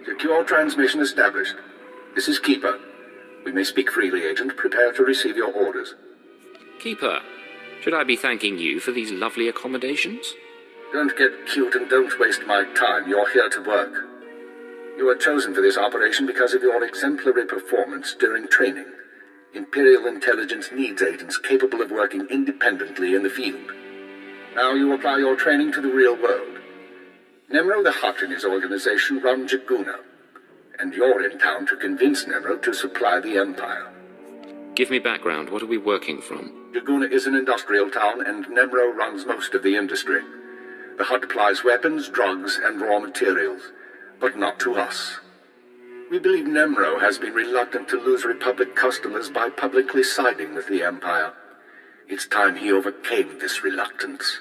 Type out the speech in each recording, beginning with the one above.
Secure transmission established. This is Keeper. We may speak freely, Agent. Prepare to receive your orders. Keeper, should I be thanking you for these lovely accommodations? Don't get cute and don't waste my time. You're here to work. You were chosen for this operation because of your exemplary performance during training. Imperial intelligence needs agents capable of working independently in the field. Now you apply your training to the real world. Nemro the Hutt and his organization run Jaguna, and you're in town to convince Nemro to supply the Empire. Give me background. What are we working from? Jaguna is an industrial town, and Nemro runs most of the industry. The Hutt supplies weapons, drugs, and raw materials, but not to us. We believe Nemro has been reluctant to lose Republic customers by publicly siding with the Empire. It's time he overcame this reluctance.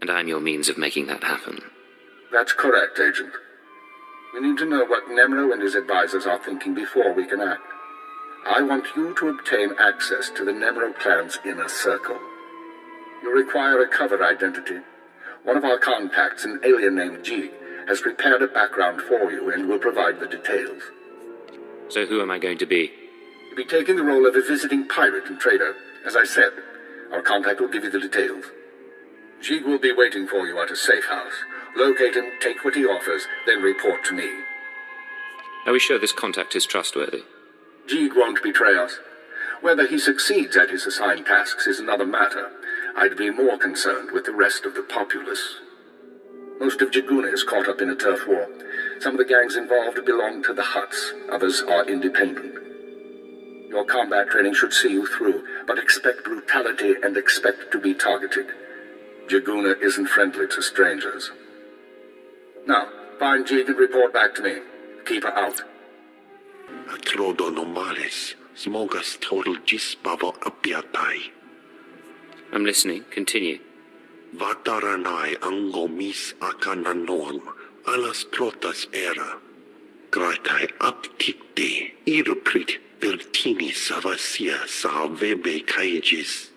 And I'm your means of making that happen. That's correct, Agent. We need to know what Nemro and his advisors are thinking before we can act. I want you to obtain access to the Nemro clan's inner circle. You require a cover identity. One of our contacts, an alien named Jig, has prepared a background for you and will provide the details. So who am I going to be? You'll be taking the role of a visiting pirate and trader. As I said, our contact will give you the details. Jig will be waiting for you at a safe house. Locate him, take what he offers, then report to me. Are we sure this contact is trustworthy? Jig won't betray us. Whether he succeeds at his assigned tasks is another matter. I'd be more concerned with the rest of the populace. Most of Jaguna is caught up in a turf war. Some of the gangs involved belong to the Hutts. Others are independent. Your combat training should see you through, but expect brutality and expect to be targeted. Jaguna isn't friendly to strangers. Now, find Jig and report back to me. Keep her out. Atrodo normales, smogas total gisbavo apiatai. I'm listening. Continue. Vataranai angomis akananoam, alas protas era. Gratai aptikte, iruprit vertini savasia salvebe kaijis.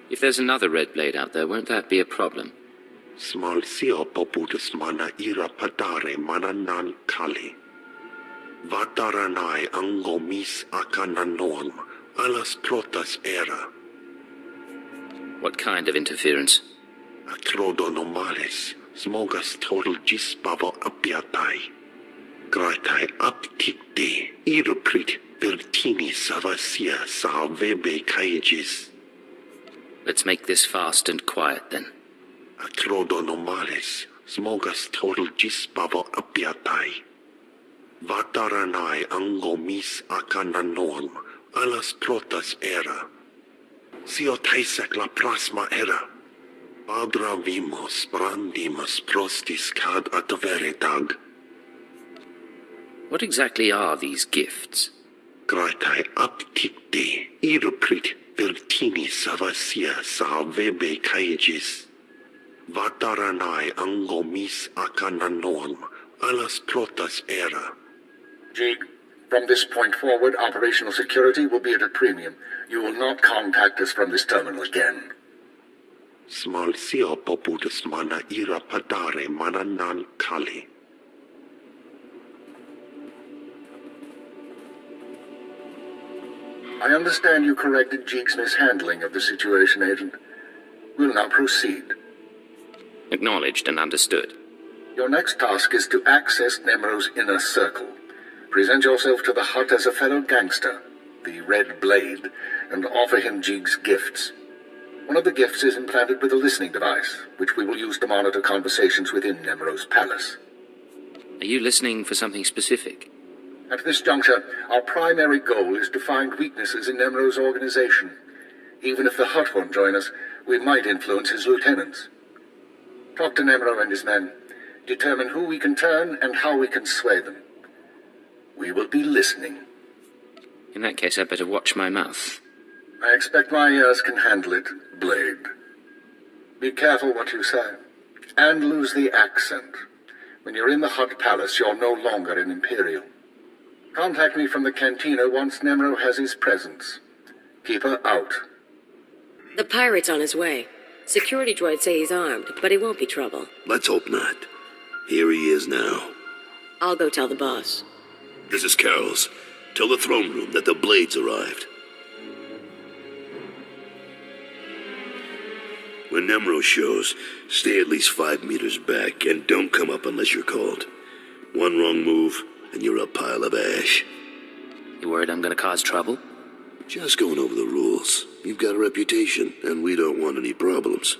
If there's another red blade out there, won't that be a problem? Small sio poputus mana ira padare mananan kali. Vataranai angomis akananoam, alas protas era. What kind of interference? Atrodo normales, smogas total gisbavo apiatai. Gratai aptikte, iruprit vertini savasia salvebe kaijis. Let's make this fast and quiet, then. Atrodo normales, smogas total gisbavo apiatai. Vataranai angomis akananoam, alas protas era. Sio taisek la prasma era. Padra vimos brandimus prostis cad adveritag. What exactly are these gifts? Gratai aptikte, iruprit vertini savasia salvebe kaijis. Vataranai angomis akananoam, alas protas era. Jig, from this point forward, operational security will be at a premium. You will not contact us from this terminal again. Small sio poputus mana ira padare mananan kali. I understand you corrected Jig's mishandling of the situation, Agent. We'll now proceed. Acknowledged and understood. Your next task is to access Nemro's inner circle. Present yourself to the Hutt as a fellow gangster, the Red Blade, and offer him Jig's gifts. One of the gifts is implanted with a listening device, which we will use to monitor conversations within Nemro's palace. Are you listening for something specific? At this juncture, our primary goal is to find weaknesses in Nemro's organization. Even if the Hutt won't join us, we might influence his lieutenants. Talk to Nemro and his men. Determine who we can turn and how we can sway them. We will be listening. In that case, I'd better watch my mouth. I expect my ears can handle it, Blade. Be careful what you say. And lose the accent. When you're in the Hutt Palace, you're no longer an Imperial. Contact me from the cantina once Nemro has his presence. Keep her out. The pirate's on his way. Security droids say he's armed, but he won't be trouble. Let's hope not. Here he is now. I'll go tell the boss. This is Carol's. Tell the throne room that the Blades arrived. When Nemro shows, stay at least 5 meters back and don't come up unless you're called. One wrong move, and you're a pile of ash. You worried I'm gonna cause trouble? Just going over the rules. You've got a reputation, and we don't want any problems.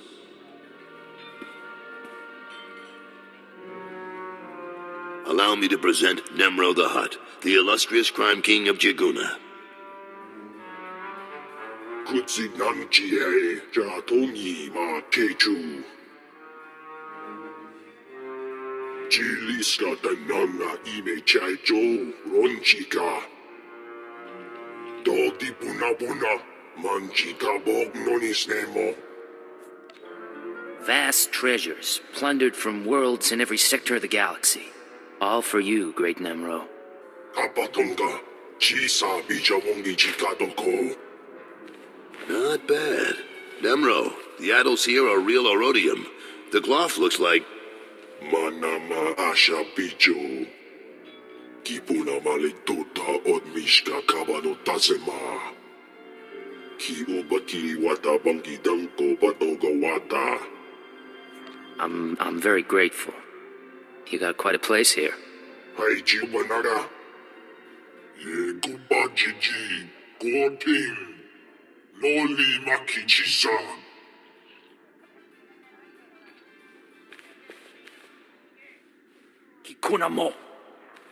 Allow me to present Nemro the Hutt, the illustrious crime king of Jiguna. Kutsinanjiei Jatongi Ma Techu. Jiliska Tananga Ime Chaijo Ronchika. Doti Puna Puna Manchika Bog Nonis Nemo. Vast treasures, plundered from worlds in every sector of the galaxy. All for you, great Nemro. Kapatonga Chisa Bijawongi Chikatoko. Not bad. Nemro, the idols here are real Orodium. The Gloff looks like... Manama Asha Bijo. Kipuna Malituta Odmishka Kabano Tasema. Ki Ubaki Wata Bangi Danko Batoga Wata. I'm very grateful. You got quite a place here. Hai Jibanaga. Ye Gubajiji. Gorting. Loli Makichisa. Kikuna mo.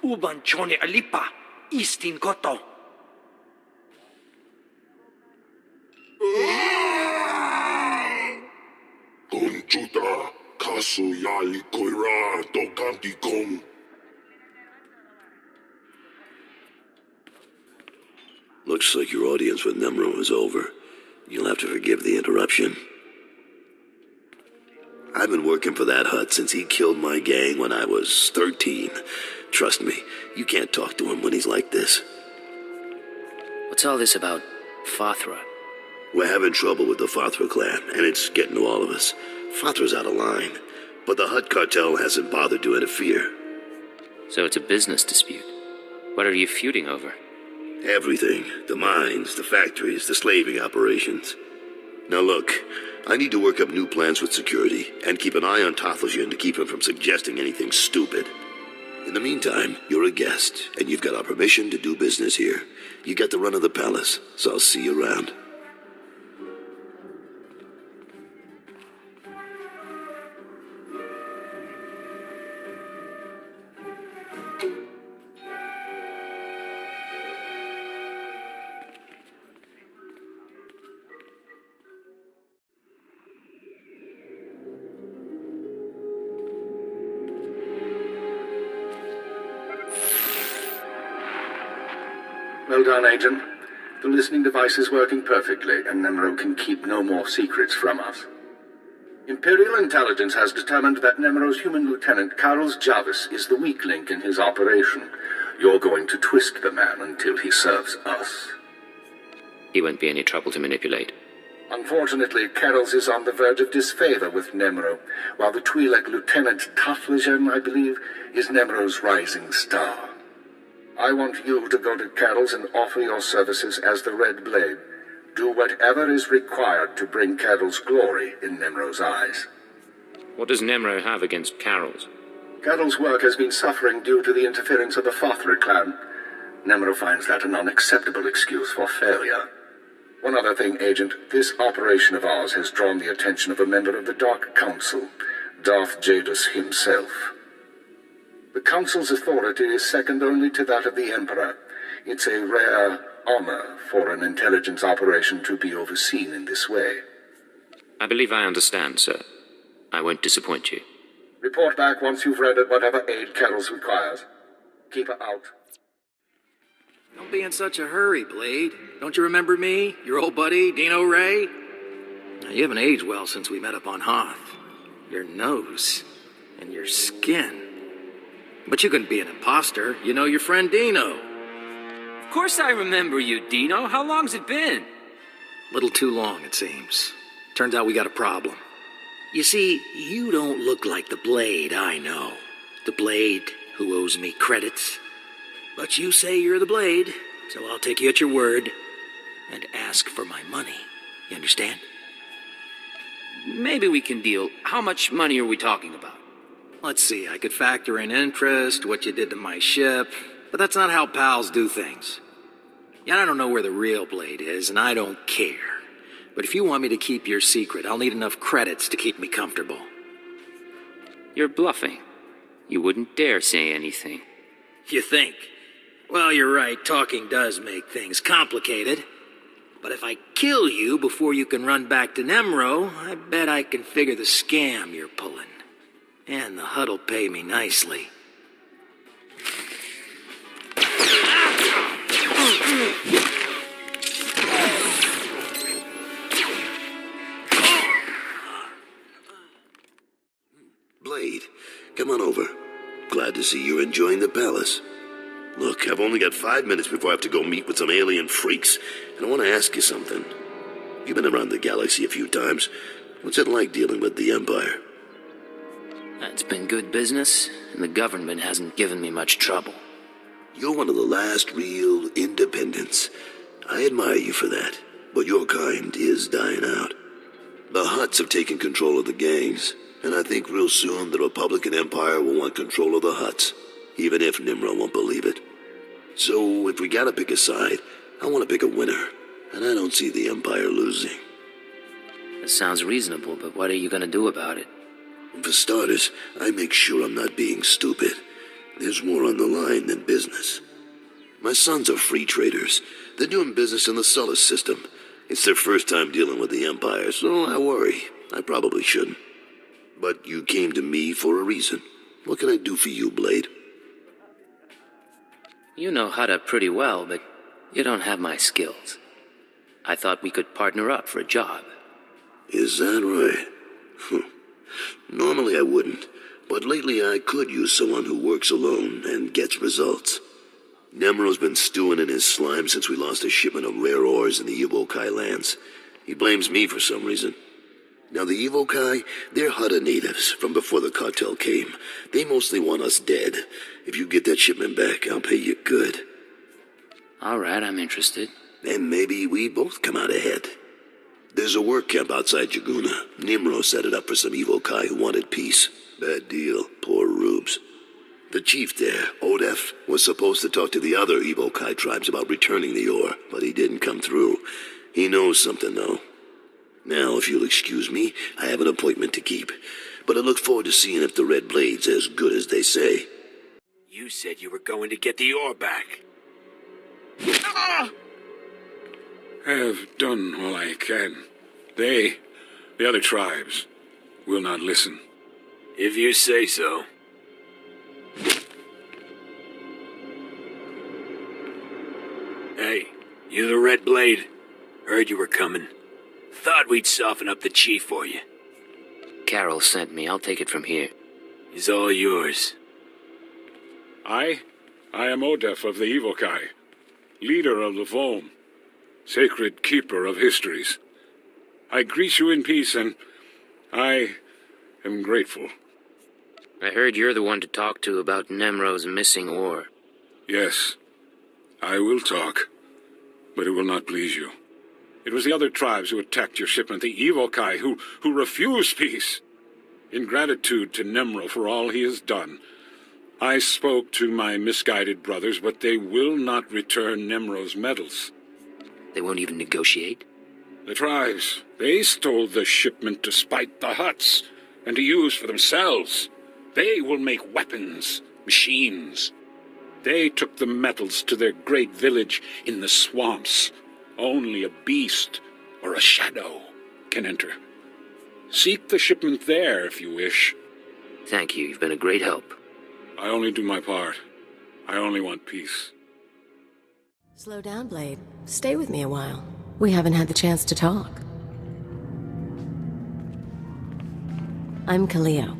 Uban chone alipa. Istin koto. Conchuta. Kasu Yali Koira. Dokanti Kong. Looks like your audience with Nemro is over. You'll have to forgive the interruption. I've been working for that Hutt since he killed my gang when I was 13. Trust me, you can't talk to him when he's like this. What's all this about Fathra? We're having trouble with the Fathra clan, and it's getting to all of us. Fathra's out of line, but the Hutt cartel hasn't bothered to interfere. So it's a business dispute. What are you feuding over? Everything. The mines, the factories, the slaving operations. Now look, I need to work up new plans with security, and keep an eye on Tathlosian to keep him from suggesting anything stupid. In the meantime, you're a guest, and you've got our permission to do business here. You got the run of the palace, so I'll see you around. Well done, Agent. The listening device is working perfectly, and Nemro can keep no more secrets from us. Imperial intelligence has determined that Nemro's human lieutenant, Carlos Jarvis, is the weak link in his operation. You're going to twist the man until he serves us. He won't be any trouble to manipulate. Unfortunately, Carols is on the verge of disfavor with Nemro, while the Twi'lek Lieutenant Tathlosian, I believe, is Nemro's rising star. I want you to go to Carols and offer your services as the Red Blade. Do whatever is required to bring Carols glory in Nemro's eyes. What does Nemro have against Carol's? Carols' work has been suffering due to the interference of the Fathra clan. Nemro finds that an unacceptable excuse for failure. One other thing, Agent. This operation of ours has drawn the attention of a member of the Dark Council, Darth Jadus himself. The Council's authority is second only to that of the Emperor. It's a rare honor for an intelligence operation to be overseen in this way. I believe I understand, sir. I won't disappoint you. Report back once you've rendered whatever aid Carols requires. Keep her out. Don't be in such a hurry, Blade. Don't you remember me? Your old buddy, Dino Ray? Now, you haven't aged well since we met up on Hoth. Your nose and your skin. But you couldn't be an imposter. You know your friend Dino. Of course I remember you, Dino. How long's it been? Little too long, it seems. Turns out we got a problem. You see, you don't look like the Blade I know. The Blade who owes me credits. But you say you're the Blade, so I'll take you at your word and ask for my money. You understand? Maybe we can deal. How much money are we talking about? Let's see, I could factor in interest, what you did to my ship, but that's not how pals do things. Yeah, I don't know where the real Blade is, and I don't care. But if you want me to keep your secret, I'll need enough credits to keep me comfortable. You're bluffing. You wouldn't dare say anything. You think? Well, you're right, talking does make things complicated. But if I kill you before you can run back to Nemro, I bet I can figure the scam you're pulling. And the Hutt'll pay me nicely. Blade, come on over. Glad to see you're enjoying the palace. Look, I've only got 5 minutes before I have to go meet with some alien freaks, and I want to ask you something. You've been around the galaxy a few times. What's it like dealing with the Empire? It's been good business, and the government hasn't given me much trouble. You're one of the last real independents. I admire you for that, but your kind is dying out. The Hutts have taken control of the gangs, and I think real soon the Republican Empire will want control of the Hutts, even if Nimro won't believe it. So if we gotta pick a side, I want to pick a winner, and I don't see the Empire losing. That sounds reasonable, but what are you gonna do about it? For starters, I make sure I'm not being stupid. There's more on the line than business. My sons are free traders. They're doing business in the solar system. It's their first time dealing with the Empire, so I worry. I probably shouldn't. But you came to me for a reason. What can I do for you, Blade? You know Hutta pretty well, but you don't have my skills. I thought we could partner up for a job. Is that right? Normally I wouldn't, but lately I could use someone who works alone and gets results. Nemro's been stewing in his slime since we lost a shipment of rare ores in the Evokai lands. He blames me for some reason. Now the Evokai, they're Hutta natives from before the cartel came. They mostly want us dead. If you get that shipment back, I'll pay you good. All right, I'm interested. Then maybe we both come out ahead. There's a work camp outside Jaguna. Nimro set it up for some Evokai who wanted peace. Bad deal, poor rubes. The chief there, Odef, was supposed to talk to the other Evokai tribes about returning the ore, but he didn't come through. He knows something, though. Now, if you'll excuse me, I have an appointment to keep. But I look forward to seeing if the Red Blade's as good as they say. You said you were going to get the ore back. Have done all I can. The other tribes, will not listen. If you say so. Hey, you the Red Blade? Heard you were coming. Thought we'd soften up the chief for you. Carol sent me. I'll take it from here. He's all yours. I am Odef of the Evokai, leader of the Vom, sacred keeper of histories. I greet you in peace, and I am grateful. I heard you're the one to talk to about Nemro's missing ore. Yes, I will talk, but it will not please you. It was the other tribes who attacked your shipment, the Evokai, who refused peace. In gratitude to Nemro for all he has done, I spoke to my misguided brothers, but they will not return Nemro's medals. They won't even negotiate? The tribes, they stole the shipment to spite the Hutts, and to use for themselves. They will make weapons, machines. They took the metals to their great village in the swamps. Only a beast or a shadow can enter. Seek the shipment there if you wish. Thank you. You've been a great help. I only do my part. I only want peace. Slow down, Blade. Stay with me a while. We haven't had the chance to talk. I'm Kaleo.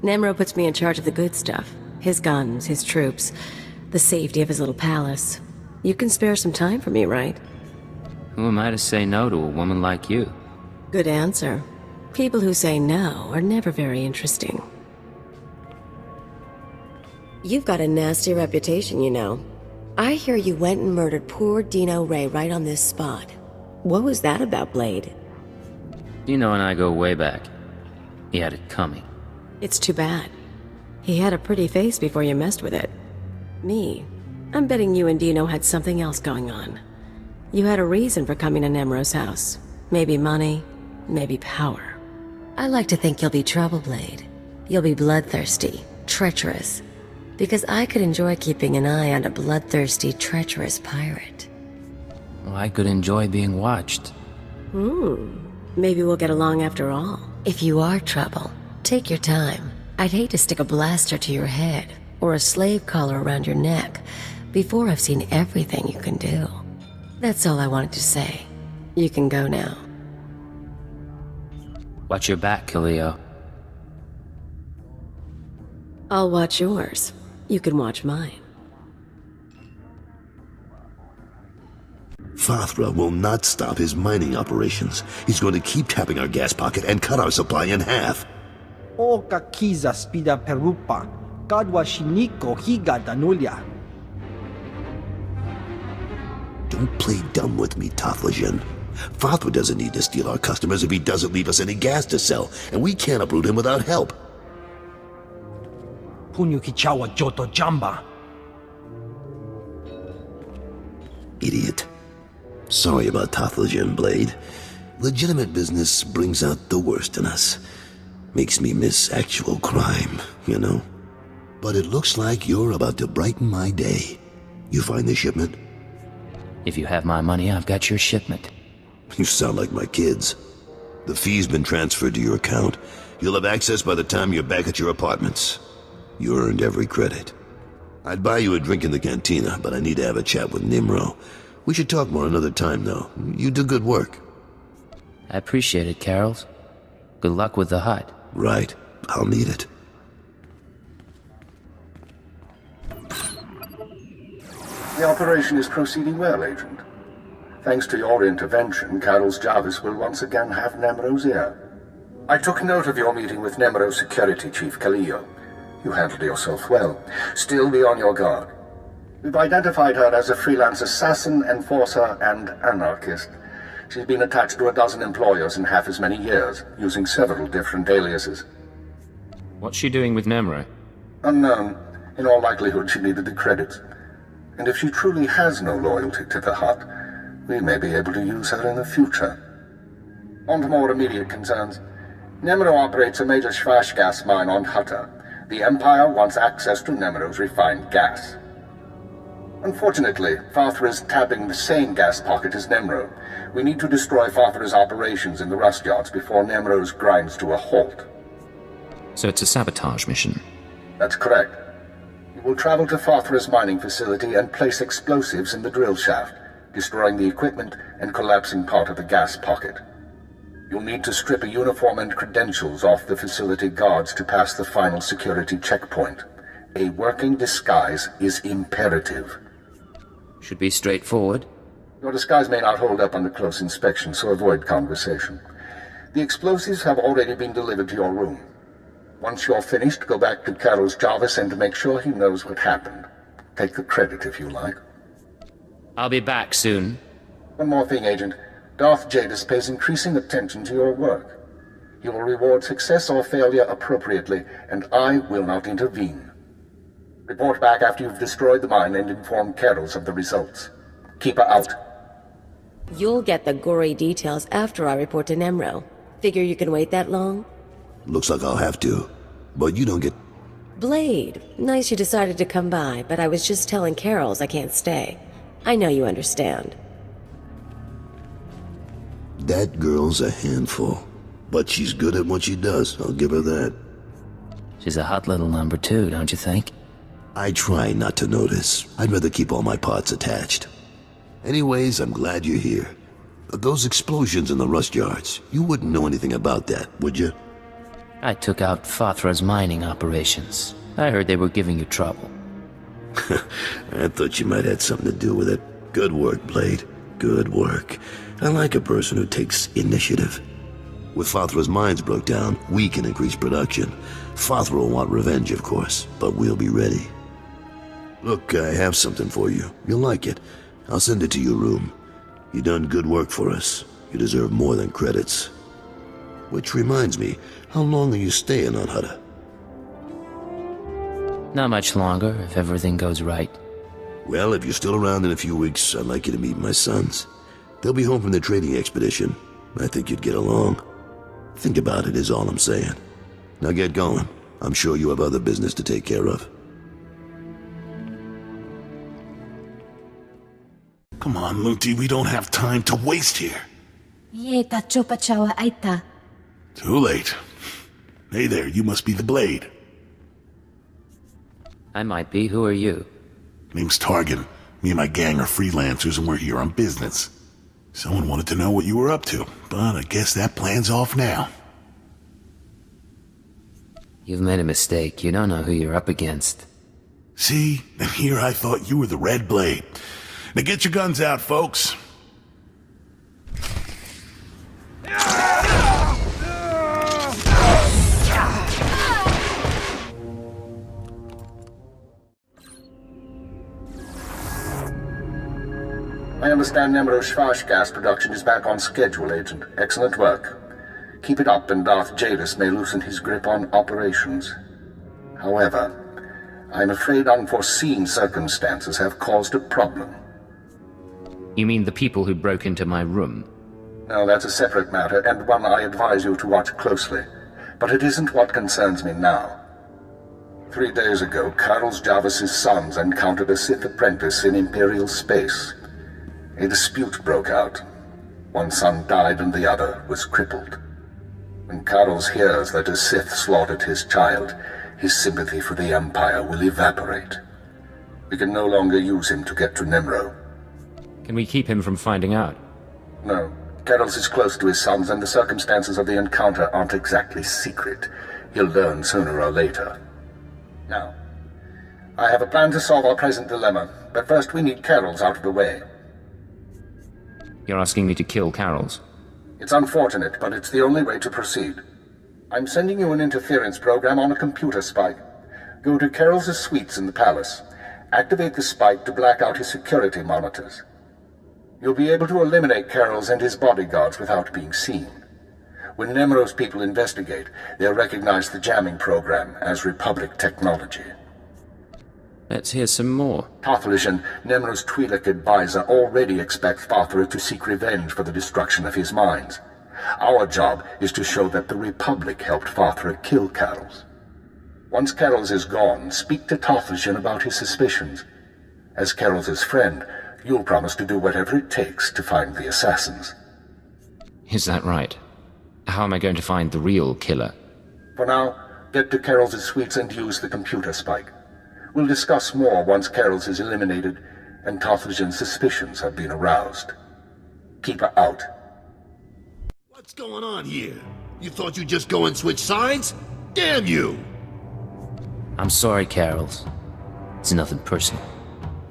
Nemro puts me in charge of the good stuff. His guns, his troops, the safety of his little palace. You can spare some time for me, right? Who am I to say no to a woman like you? Good answer. People who say no are never very interesting. You've got a nasty reputation, you know. I hear you went and murdered poor Dino Ray right on this spot. What was that about, Blade? Dino and I go way back. He had it coming. It's too bad. He had a pretty face before you messed with it. Me, I'm betting you and Dino had something else going on. You had a reason for coming to Nemro's house. Maybe money, maybe power. I like to think you'll be trouble, Blade. You'll be bloodthirsty, treacherous. Because I could enjoy keeping an eye on a bloodthirsty, treacherous pirate. Well, I could enjoy being watched. Maybe we'll get along after all. If you are trouble, take your time. I'd hate to stick a blaster to your head, or a slave collar around your neck, before I've seen everything you can do. That's all I wanted to say. You can go now. Watch your back, Kaleo. I'll watch yours. You can watch mine. Fathra will not stop his mining operations. He's going to keep tapping our gas pocket and cut our supply in half. O kakiza spida perupa, kadwa shiniko higa danulia. Don't play dumb with me, Taflajan. Fathra doesn't need to steal our customers if he doesn't leave us any gas to sell, and we can't uproot him without help. Punyo kichawa joto jamba. Idiot. Sorry about Taflajan, Blade. Legitimate business brings out the worst in us. Makes me miss actual crime, you know? But it looks like you're about to brighten my day. You find the shipment? If you have my money, I've got your shipment. You sound like my kids. The fee's been transferred to your account. You'll have access by the time you're back at your apartments. You earned every credit. I'd buy you a drink in the cantina, but I need to have a chat with Nimro. We should talk more another time, though. You do good work. I appreciate it, Carols. Good luck with the hut. Right. I'll need it. The operation is proceeding well, Agent. Thanks to your intervention, Carol's Jarvis will once again have Nemro's ear. I took note of your meeting with Nemro's security chief, Kaleo. You handled yourself well. Still be on your guard. We've identified her as a freelance assassin, enforcer, and anarchist. She's been attached to a dozen employers in half as many years, using several different aliases. What's she doing with Nemro? Unknown. In all likelihood, she needed the credits. And if she truly has no loyalty to the Hut, we may be able to use her in the future. On to more immediate concerns. Nemro operates a major Schwash gas mine on Hutta. The Empire wants access to Nemro's refined gas. Unfortunately, Fathra is tapping the same gas pocket as Nemro. We need to destroy Fathra's operations in the rust yards before Nemro's grinds to a halt. So it's a sabotage mission. That's correct. You will travel to Fathra's mining facility and place explosives in the drill shaft, destroying the equipment and collapsing part of the gas pocket. You'll need to strip a uniform and credentials off the facility guards to pass the final security checkpoint. A working disguise is imperative. Should be straightforward. Your disguise may not hold up under close inspection, so avoid conversation. The explosives have already been delivered to your room. Once you're finished, go back to Carol's Jarvis and make sure he knows what happened. Take the credit if you like. I'll be back soon. One more thing, Agent. Darth Jadis pays increasing attention to your work. He will reward success or failure appropriately, and I will not intervene. Report back after you've destroyed the mine and inform Carols of the results. Keep her out. You'll get the gory details after I report to Nemro. Figure you can wait that long? Looks like I'll have to. But you don't get... Blade, nice you decided to come by, but I was just telling Carols I can't stay. I know you understand. That girl's a handful. But she's good at what she does, I'll give her that. She's a hot little number too, don't you think? I try not to notice. I'd rather keep all my parts attached. Anyways, I'm glad you're here. Those explosions in the rust yards, you wouldn't know anything about that, would you? I took out Fathra's mining operations. I heard they were giving you trouble. I thought you might have something to do with it. Good work, Blade. Good work. I like a person who takes initiative. With Fathra's mines broke down, we can increase production. Fathra will want revenge, of course, but we'll be ready. Look, I have something for you. You'll like it. I'll send it to your room. You done good work for us. You deserve more than credits. Which reminds me, how long are you staying on Hutta? Not much longer, if everything goes right. Well, if you're still around in a few weeks, I'd like you to meet my sons. They'll be home from their trading expedition. I think you'd get along. Think about it is all I'm saying. Now get going. I'm sure you have other business to take care of. Come on, Luti, we don't have time to waste here. Yeta chopa chawa aita. Too late. Hey there, you must be the Blade. I might be. Who are you? Name's Targan. Me and my gang are freelancers and we're here on business. Someone wanted to know what you were up to, but I guess that plan's off now. You've made a mistake. You don't know who you're up against. See? And here I thought you were the Red Blade. Now get your guns out, folks. I understand Nemro Shvash gas production is back on schedule, Agent. Excellent work. Keep it up and Darth Jadis may loosen his grip on operations. However, I'm afraid unforeseen circumstances have caused a problem. You mean the people who broke into my room? No, that's a separate matter, and one I advise you to watch closely. But it isn't what concerns me now. 3 days ago, Carlos Jarvis's sons encountered a Sith apprentice in Imperial space. A dispute broke out. One son died and the other was crippled. When Carlos hears that a Sith slaughtered his child, his sympathy for the Empire will evaporate. We can no longer use him to get to Nemro. Can we keep him from finding out? No. Carlos is close to his sons, and the circumstances of the encounter aren't exactly secret. He'll learn sooner or later. Now, I have a plan to solve our present dilemma, but first we need Carol's out of the way. You're asking me to kill Carol's? It's unfortunate, but it's the only way to proceed. I'm sending you an interference program on a computer spike. Go to Carol's suites in the palace. Activate the spike to black out his security monitors. You'll be able to eliminate Carol's and his bodyguards without being seen. When Nemro's people investigate, they'll recognize the jamming program as Republic technology. Let's hear some more. Tothlishan, Nemro's Twi'lek advisor, already expects Farthra to seek revenge for the destruction of his mines. Our job is to show that the Republic helped Farthra kill Carol's. Once Carol's is gone, speak to Tothlishan about his suspicions. As Carol's friend, you'll promise to do whatever it takes to find the assassins. Is that right? How am I going to find the real killer? For now, get to Carol's suites and use the computer spike. We'll discuss more once Carol's is eliminated and Tothlishan's suspicions have been aroused. Keep her out. What's going on here? You thought you'd just go and switch sides? Damn you! I'm sorry, Carols. It's nothing personal.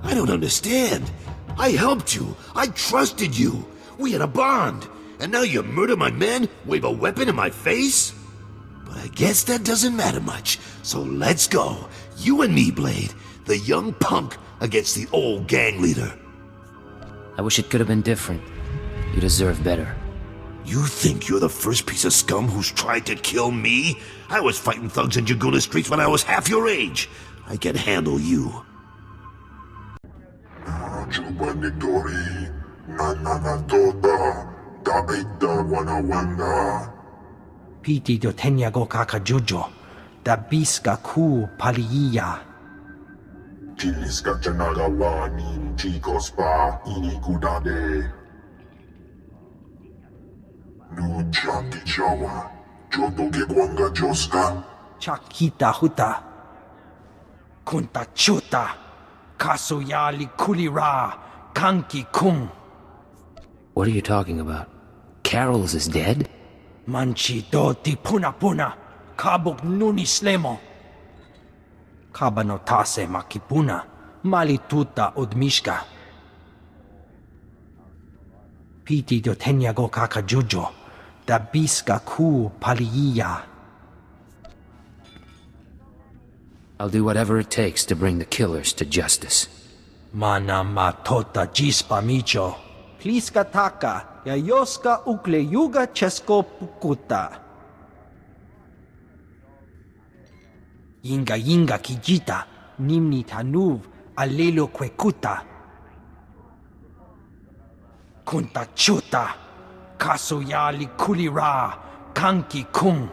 I don't understand. I helped you. I trusted you. We had a bond. And now you murder my men, wave a weapon in my face? But I guess that doesn't matter much. So let's go. You and me, Blade. The young punk against the old gang leader. I wish it could have been different. You deserve better. You think you're the first piece of scum who's tried to kill me? I was fighting thugs in Jaguna streets when I was half your age. I can handle you. pt.1 kakajujo, da biska ku paliya. Chiliska chanagawa ni chicos pa inikudade. Nunchaki chawa, joto ke kwanga joska. Chakita Hutta. Kunta chuta. Kasuyali kulira. Kanki kum. What are you talking about? Carols is dead? Manchi doti puna puna. Kabuk nuni slemo. Kabanotase makipuna. Malituta odmishka. Piti dotenyago kakajujo. Da biska ku paliya. I'll do whatever it takes to bring the killers to justice. Mana matota jispa micho. Pliska taka, yayoska ukle yuga chesko pukuta. Yinga kijita, nimni tanuv, alelo kwekuta. Kunta chuta, kasoyali kulira, kanki kung.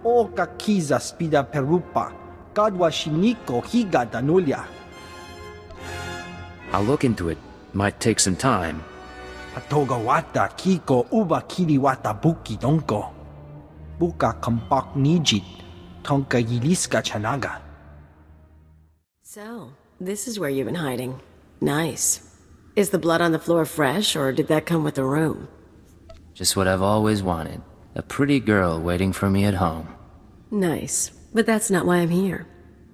Oka kiza spida perupa, kadwa shiniko higa danulia. I'll look into it. Might take some time. Atoga wata kiko uba kiriwata buki donko. Buka kampak nijit, tonka yiliska chanaga. So, this is where you've been hiding. Nice. Is the blood on the floor fresh, or did that come with the room? Just what I've always wanted. A pretty girl waiting for me at home. Nice. But that's not why I'm here.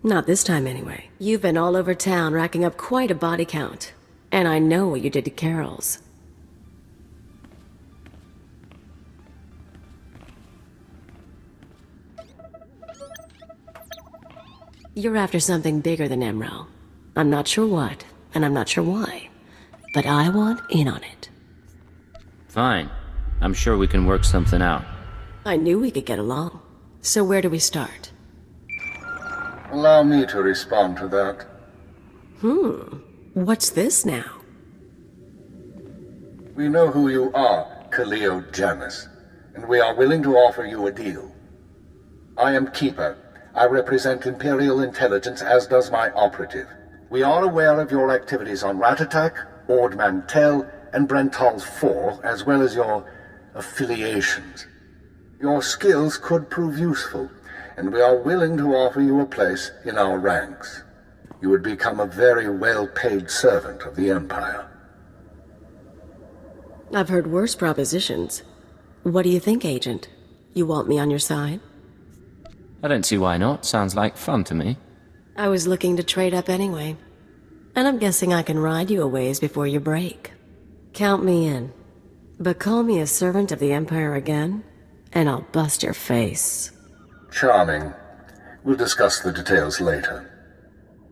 Not this time, anyway. You've been all over town racking up quite a body count. And I know what you did to Carol's. You're after something bigger than Emerald. I'm not sure what, and I'm not sure why. But I want in on it. Fine. I'm sure we can work something out. I knew we could get along. So where do we start? Allow me to respond to that. What's this now? We know who you are, Khalil Janus, and we are willing to offer you a deal. I am Keeper. I represent Imperial Intelligence, as does my operative. We are aware of your activities on Ratatak, Ord Mantell, and Brental 4, as well as your affiliations. Your skills could prove useful, and we are willing to offer you a place in our ranks. You would become a very well-paid servant of the Empire. I've heard worse propositions. What do you think, Agent? You want me on your side? I don't see why not. Sounds like fun to me. I was looking to trade up anyway. And I'm guessing I can ride you a ways before you break. Count me in. But call me a servant of the Empire again, and I'll bust your face. Charming. We'll discuss the details later.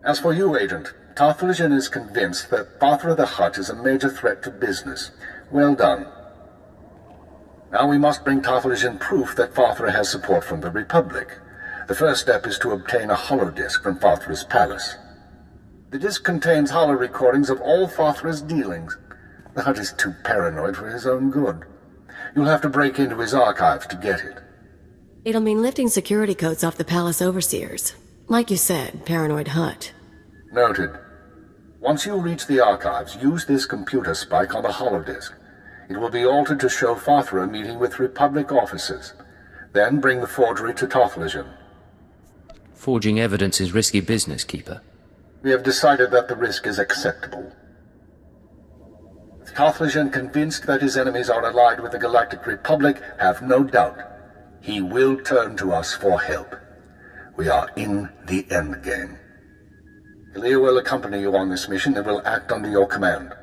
As for you, Agent, Tarthalion is convinced that Fathra the Hutt is a major threat to business. Well done. Now we must bring Tarthalion proof that Fathra has support from the Republic. The first step is to obtain a holodisk from Fathra's palace. The disk contains holo recordings of all Fathra's dealings. The Hutt is too paranoid for his own good. You'll have to break into his archives to get it. It'll mean lifting security codes off the palace overseers. Like you said, paranoid Hutt. Noted. Once you reach the archives, use this computer spike on the holodisk. It will be altered to show Fathra meeting with Republic officers. Then bring the forgery to Tarthalion. Forging evidence is risky business, Keeper. We have decided that the risk is acceptable. With Tarthalion convinced that his enemies are allied with the Galactic Republic, have no doubt. He will turn to us for help. We are in the endgame. Ilya will accompany you on this mission and will act under your command.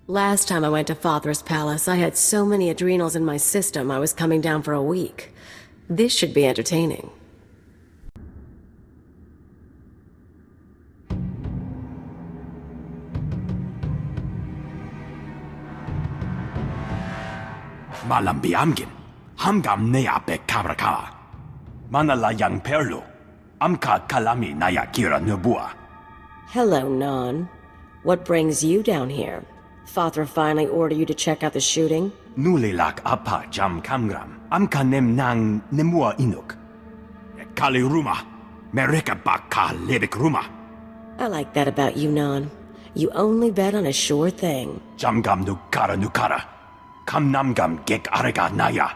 Last time I went to Fathra's palace, I had so many adrenals in my system I was coming down for a week. This should be entertaining. Malambi amgin, hamgam nea be kabraka. Manala yang perlo, amka kalami naya kira nubua. Hello, Non. What brings you down here? Fathra finally ordered you to check out the shooting? Nulilak apa jam kamgram, amka nem nang nemua inuk. Kali ruma, mereka baka lebik ruma. I like that about you, Non. You only bet on a sure thing. Jamgam nukara. Kam namgam gek arega naya.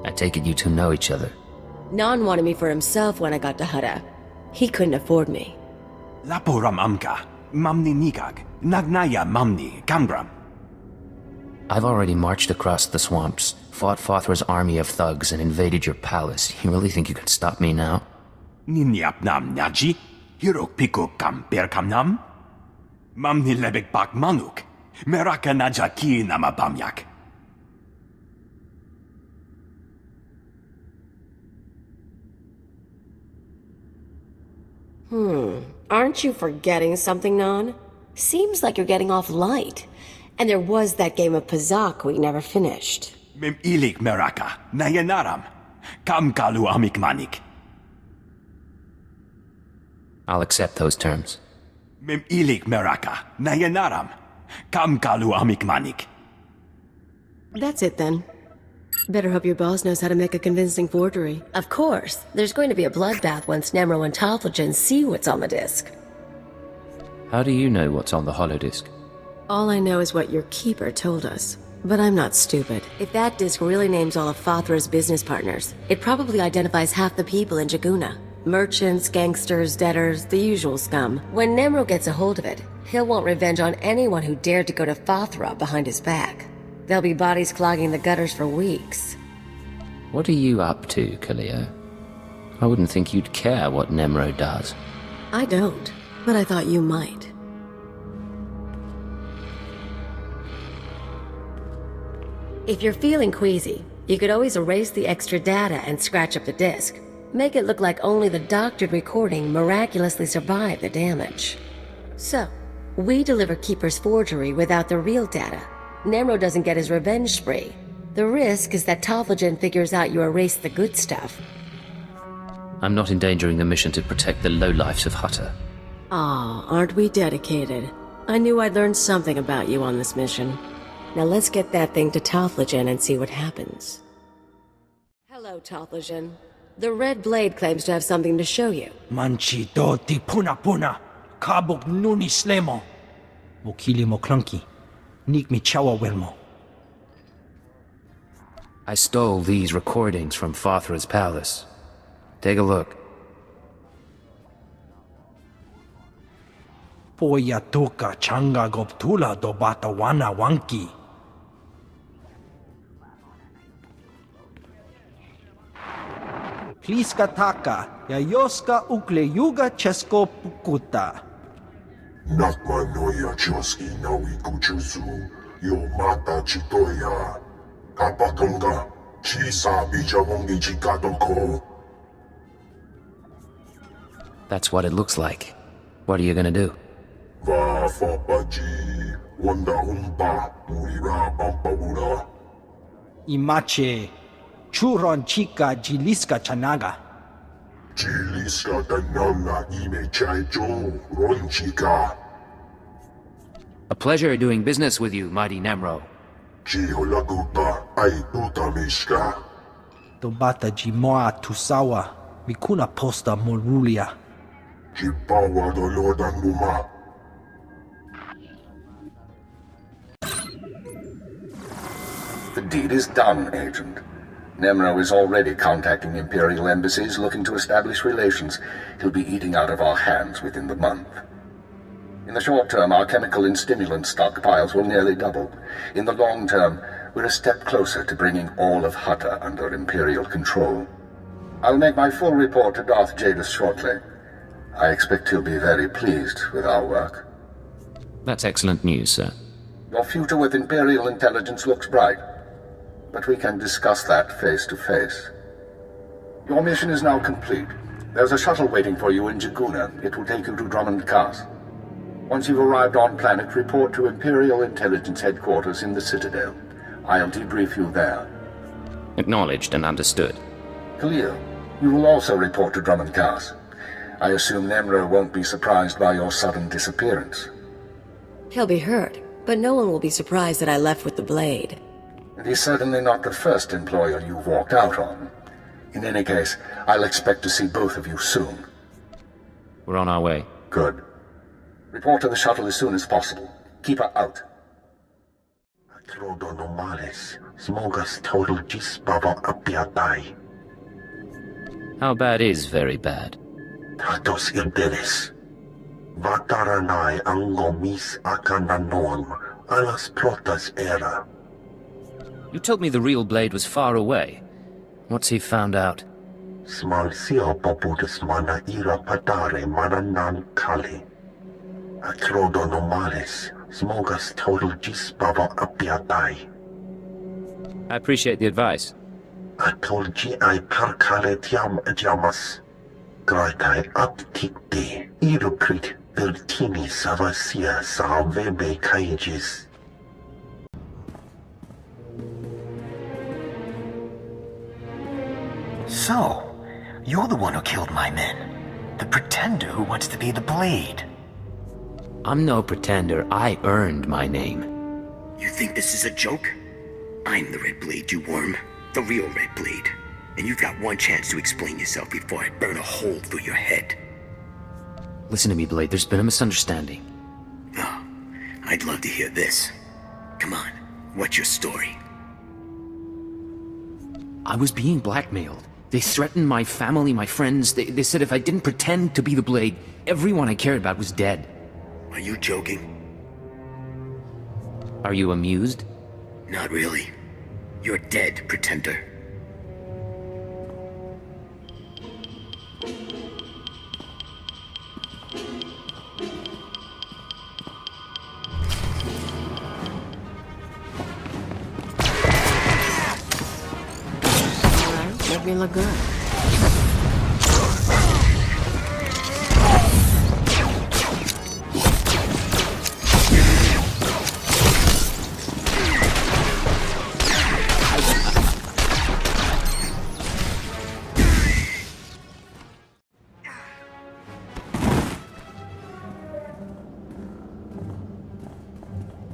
I take it you two know each other. Non wanted me for himself when I got to Hutta. He couldn't afford me. Laporam amka, mamni nigag, nagnaya mamni, kambram. I've already marched across the swamps, fought Fathra's army of thugs, and invaded your palace. You really think you can stop me now? Ninyap nam naji, hirok piko kam per kam nam? Mamni lebek bak manuk, meraka naja ki nama bamyak. Aren't you forgetting something, Non? Seems like you're getting off light. And there was that game of Pazak we never finished. Mem ilik meraka, nayanaram. Kam kalu amikmanik. I'll accept those terms. Mem ilik meraka, nayanaram. Kam kalu amikmanik. That's it then. Better hope your boss knows how to make a convincing forgery. Of course, there's going to be a bloodbath once Nemro and Tothelgen see what's on the disc. How do you know what's on the holodisc? All I know is what your keeper told us. But I'm not stupid. If that disc really names all of Fothra's business partners, it probably identifies half the people in Jaguna. Merchants, gangsters, debtors, the usual scum. When Nemro gets a hold of it, he'll want revenge on anyone who dared to go to Fothra behind his back. There'll be bodies clogging the gutters for weeks. What are you up to, Kaleo? I wouldn't think you'd care what Nemro does. I don't, but I thought you might. If you're feeling queasy, you could always erase the extra data and scratch up the disk. Make it look like only the doctored recording miraculously survived the damage. So, we deliver Keeper's forgery without the real data. Nemro doesn't get his revenge spree. The risk is that Tothelgen figures out you erased the good stuff. I'm not endangering the mission to protect the lowlifes of Hutta. Aw, aren't we dedicated? I knew I'd learn something about you on this mission. Now let's get that thing to Tothelgen and see what happens. Hello, Tothelgen. The Red Blade claims to have something to show you. Manchi do ti puna puna. Kabuk nuni slemo. Mokili mo clunky. Nik mi chawa welmo. I stole these recordings from Fothra's palace. Take a look. Poya tuka changa goptula do bata wana wanki. Pliska taka, yayoska ukle yuga chesko pukuta. Nakma noya choski nawi kuchuzu, yo mata chitoya. Kapatonga, chisa bijawongi chikadoko. That's what it looks like. What are you gonna do? Va fapaji, wanda umpa, murira pampabura. Imache, churon chica jiliska chanaga. Jiliska tananga ime chaicho, ronchika. A pleasure doing business with you, mighty Nemro. Chiholagupa, aituta mishka. Dobata jimoa tusawa, mikuna posta morulia. Chipawa dolodan luma. The deed is done, Agent. Nemro is already contacting Imperial embassies looking to establish relations. He'll be eating out of our hands within the month. In the short term, our chemical and stimulant stockpiles will nearly double. In the long term, we're a step closer to bringing all of Hutta under Imperial control. I'll make my full report to Darth Jadis shortly. I expect he'll be very pleased with our work. That's excellent news, sir. Your future with Imperial intelligence looks bright, but we can discuss that face to face. Your mission is now complete. There's a shuttle waiting for you in Jaguna. It will take you to Drummond Cast. Once you've arrived on planet, report to Imperial Intelligence Headquarters in the Citadel. I'll debrief you there. Acknowledged and understood. Khalil, you will also report to Drummond Cast. I assume Nemro won't be surprised by your sudden disappearance. He'll be hurt, but no one will be surprised that I left with the blade. And he's certainly not the first employer you've walked out on. In any case, I'll expect to see both of you soon. We're on our way. Good. Report to the shuttle as soon as possible. Keep her out. How bad is very bad? Tatos Imperis. Vataranai angomis akananon alas protas era. You told me the real blade was far away. What's he found out? Smal sio poputus mana ira patare mananan kali. Atrodonomales, smogas total gispava apiatai. I appreciate the advice. Atolgi ai parkale tiam jamas. Garkai Aptikti, Irukrit, Beltini Savasia Salvebe Kaijis. So, you're the one who killed my men. The pretender who wants to be the Blade. I'm no pretender. I earned my name. You think this is a joke? I'm the Red Blade, you worm. The real Red Blade. And you've got one chance to explain yourself before I burn a hole through your head. Listen to me, Blade. There's been a misunderstanding. Oh, I'd love to hear this. Come on, what's your story? I was being blackmailed. They threatened my family, my friends. They said if I didn't pretend to be the Blade, everyone I cared about was dead. Are you joking? Are you amused? Not really. You're dead, pretender. Make me look good.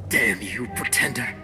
Damn you, pretender.